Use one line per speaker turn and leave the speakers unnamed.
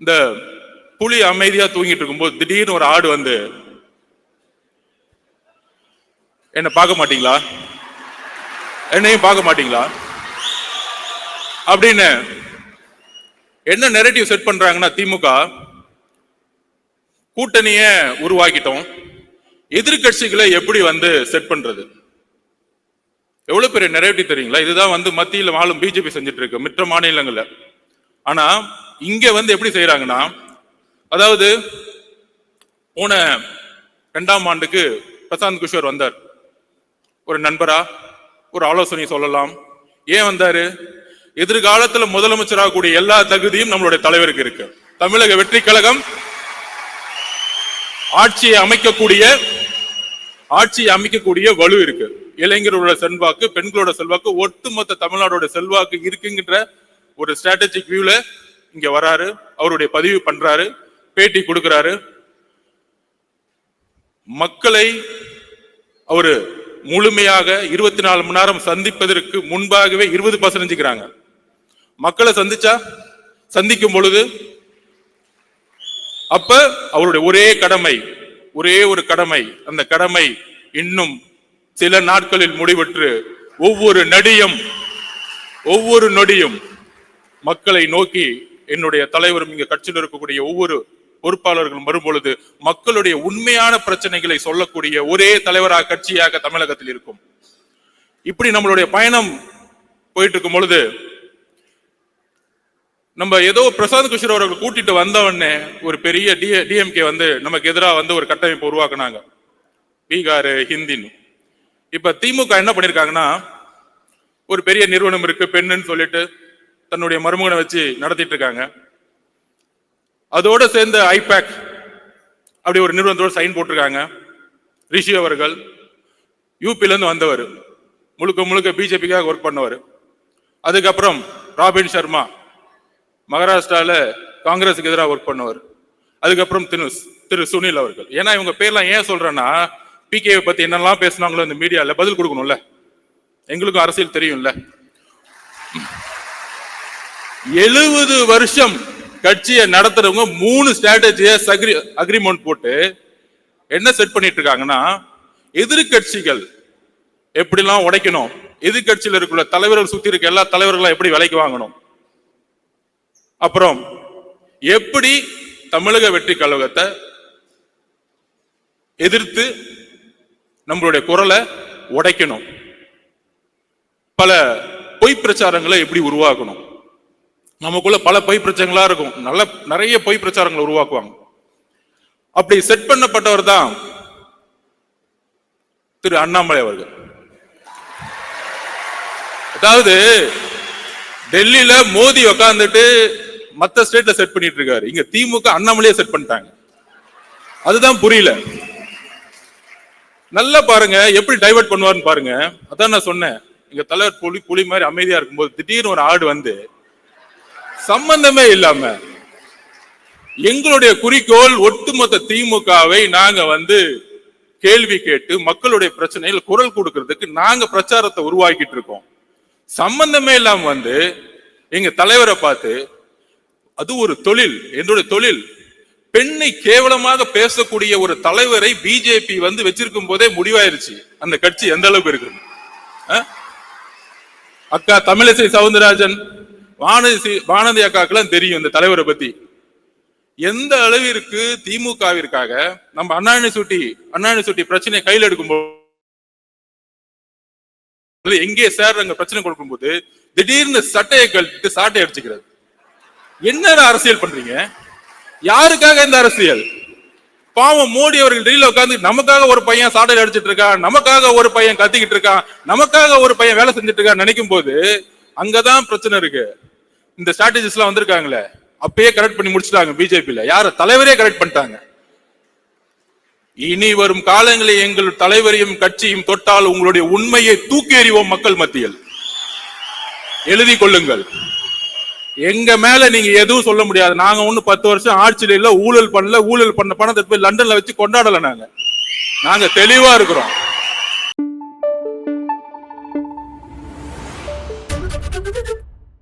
இந்த புலி அமைதியா தூங்கிட்டு இருக்கும்போது திடீர்னு ஒரு ஆடு வந்து என்ன பார்க்க மாட்டீங்களா, என்னையும் பார்க்க மாட்டீங்களா அப்படின்னு என்ன நெரேட்டிவ் செட் பண்றாங்கன்னா, திமுக கூட்டணிய உருவாக்கிட்டோம், எதிர்கட்சிகளை எப்படி வந்து செட் பண்றது, எவ்வளவு பெரிய நெரேட்டிவ் தெரியுங்களா? இதுதான் வந்து மத்தியில் ஆளும் பிஜேபி செஞ்சுட்டு இருக்கு மற்ற மாநிலங்கள்ல. ஆனா இங்க வந்து எப்படி செய்யறாங்கன்னா, அதாவது போன 2ஆம் ஆண்டுக்கு பிரசாந்த் கிஷோர் வந்தார், ஒரு நண்பரா ஒரு ஆலோசனை சொல்லலாம். ஏன் வந்தாரு? எதிர்காலத்தில் முதலமைச்சராக கூடிய எல்லா தகுதியும் நம்மளுடைய தலைவருக்கு இருக்கு. தமிழக வெற்றி கழகம் ஆட்சியை அமைக்கக்கூடிய வலு இருக்கு. இளைஞர்களோட செல்வாக்கு, பெண்களோட செல்வாக்கு, ஒட்டுமொத்த தமிழ்நாடோட செல்வாக்கு இருக்குங்கிற ஒரு ஸ்ட்ராட்டஜிக் வியூல இங்க வராரு. அவருடைய பதிவு பண்றாரு, பேட்டி கொடுக்கிறாரு. மக்களை அவரு முழுமையாக 24 மணி நேரம் சந்திப்பதற்கு முன்பாகவே 20% மக்களை சந்திக்கும் பொழுது அப்ப அவருடைய ஒரே ஒரு கடமை, அந்த கடமை இன்னும் சில நாட்களில் முடிவற்று ஒவ்வொரு நொடியும் மக்களை நோக்கி என்னுடைய தலைவரும் இங்க கட்சியில் இருக்கக்கூடிய ஒவ்வொரு பொறுப்பாளர்களும் வரும்பொழுது மக்களுடைய உண்மையான பிரச்சனைகளை சொல்லக்கூடிய ஒரே தலைவராக கட்சியாக தமிழகத்தில் இருக்கும். இப்படி நம்மளுடைய பயணம் போயிட்டு இருக்கும் பொழுது நம்ம ஏதோ பிரசாந்த் கிஷோர் அவர்கள் கூட்டிட்டு வந்தவொடனே ஒரு பெரிய டிஎம்கே வந்து நமக்கு எதிராக வந்து ஒரு கட்டமைப்பு உருவாக்குனாங்க, பீகார் ஹிந்தின்னு. இப்ப திமுக என்ன பண்ணிருக்காங்கன்னா, ஒரு பெரிய நிறுவனம் இருக்கு பெண்ணுன்னு சொல்லிட்டு தன்னுடைய மருமகனை வச்சு நடத்திட்டு இருக்காங்க. அதோட சேர்ந்து ஐபேக் அப்படி ஒரு நிறுவனத்தோட சைன் போட்டிருக்காங்க. ரிஷி அவர்கள் யூபில இருந்து வந்தவர், முழுக்க பிஜேபிக்காக ஒர்க் பண்ணவர். அதுக்கப்புறம் ராபின் சர்மா மகாராஷ்டிரால காங்கிரஸுக்கு எதிராக ஒர்க் பண்ணவர். அதுக்கப்புறம் திரு சுனில் அவர்கள். ஏன்னா இவங்க பேர்லாம் ஏன் சொல்றேன்னா, பிகே பத்தி என்னெல்லாம் பேசினாங்களோ இந்த மீடியால பதில் கொடுக்கணும்ல, எங்களுக்கும் அரசியல் தெரியும்ல. 70 வருஷம் கட்சியை நடத்துறவங்க 3 ஸ்ட்ராட்டஜிஸ் அக்ரிமெண்ட் போட்டு என்ன செட் பண்ணிட்டு இருக்காங்கன்னா, எதிர்கட்சிகள் எப்படிலாம் உடைக்கணும், எதிர்கட்சியில் இருக்கிற தலைவர்கள் சுத்தி இருக்க எல்லா தலைவர்களும் எப்படி விலைக்கு வாங்கணும், அப்புறம் எப்படி தமிழக வெற்றி கழகத்தை எதிர்த்து நம்மளுடைய குரலை உடைக்கணும், பல பொய் பிரச்சாரங்களை எப்படி உருவாக்கணும். நமக்குள்ள பல பொய் பிரச்சாரங்களா இருக்கும், நிறைய பொய் பிரச்சாரங்களை உருவாக்குவாங்க. அப்படி செட் பண்ணப்பட்டவர் தான் திரு அண்ணாமலை அவர்கள். அதாவது டெல்லியில மோடி உட்கார்ந்துட்டு மத்த ஸ்டேட்ல செட் பண்ணிட்டு இருக்காரு, இங்க திமுக அண்ணாமலையே செட் பண்ணிட்டாங்க. அதுதான் புரியல. நல்லா பாருங்க எப்படி டைவர்ட் பண்ணுவாருன்னு பாருங்க. அதான் நான் சொன்னேன், எங்க தலைவர் புலி மாதிரி அமைதியா இருக்கும்போது திடீர்னு ஒரு ஆடு வந்து சம்பந்தமே இல்லாம எங்களுடைய குறிக்கோள் ஒட்டுமொத்த திமுகவை நாங்க வந்து கேள்வி கேட்டு மக்களுடைய பிரச்சனையில் குரல் கொடுக்கிறதுக்கு நாங்க பிரச்சாரத்தை உருவாக்கிட்டு இருக்கோம். சம்பந்தமே இல்லாம வந்து எங்க தலைவரை பார்த்து, அது ஒரு தொழில், என்னுடைய தொழில், பெண்ணை கேவலமாக பேசக்கூடிய ஒரு தலைவரை பிஜேபி வந்து வச்சிருக்கும் போதே முடிவாயிருச்சு அந்த கட்சி எந்த அளவுக்கு இருக்கு. அக்கா தமிழிசை சவுந்தரராஜன், வானதி அக்காக்கெல்லாம் தெரியும் இந்த தலைவரை பத்தி. எந்த அளவிற்கு திமுகவிற்காக நம்ம அண்ணா யூனிவர்சிட்டி பிரச்சனையை கையில் எடுக்கும்போது, எங்கே சார் அங்க பிரச்சனை கொடுக்கும்போது திடீர்னு சட்டையை கழித்து சாட்டை அடிச்சுக்கிறது. என்ன அரசியல் பண்றீங்க? யாருக்காக இந்த அரசியல்? பாவம் மோடி அவர்கள் டெல்லியில உட்கார்ந்து நமக்காக ஒரு பையன் சாட்டை அடிச்சிட்டு இருக்கான், நமக்காக ஒரு பையன் கத்திக்கிட்டு இருக்கான், நமக்காக ஒரு பையன் வேலை செஞ்சுட்டு இருக்கான்னு நினைக்கும் போது அங்கதான் பிரச்சனை இருக்கு. இந்த ஸ்ட்ராட்டஜிஸ் எல்லாம் வந்திருக்காங்களே, அப்பயே கரெக்ட் பண்ணி முடிச்சுட்டாங்க பிஜேபியில. யார தலைவரே கரெக்ட் பண்ணிட்டாங்க. இனி வரும் காலங்களில் எங்கள் தலைவரையும் கட்சியும் தொட்டால் உங்களுடைய உண்மையை தூக்கி எறிவோம் மக்கள் மத்தியில், எழுதி கொள்ளுங்கள். எங்க மேல நீங்க எதுவும் சொல்ல முடியாது. நாங்க ஒண்ணு 10 வருஷம் ஆட்சியில இல்ல, ஊழல் பண்ண பணத்தை போய் லண்டன்ல வச்சு கொண்டாடல. நாங்க தெளிவா இருக்கிறோம்.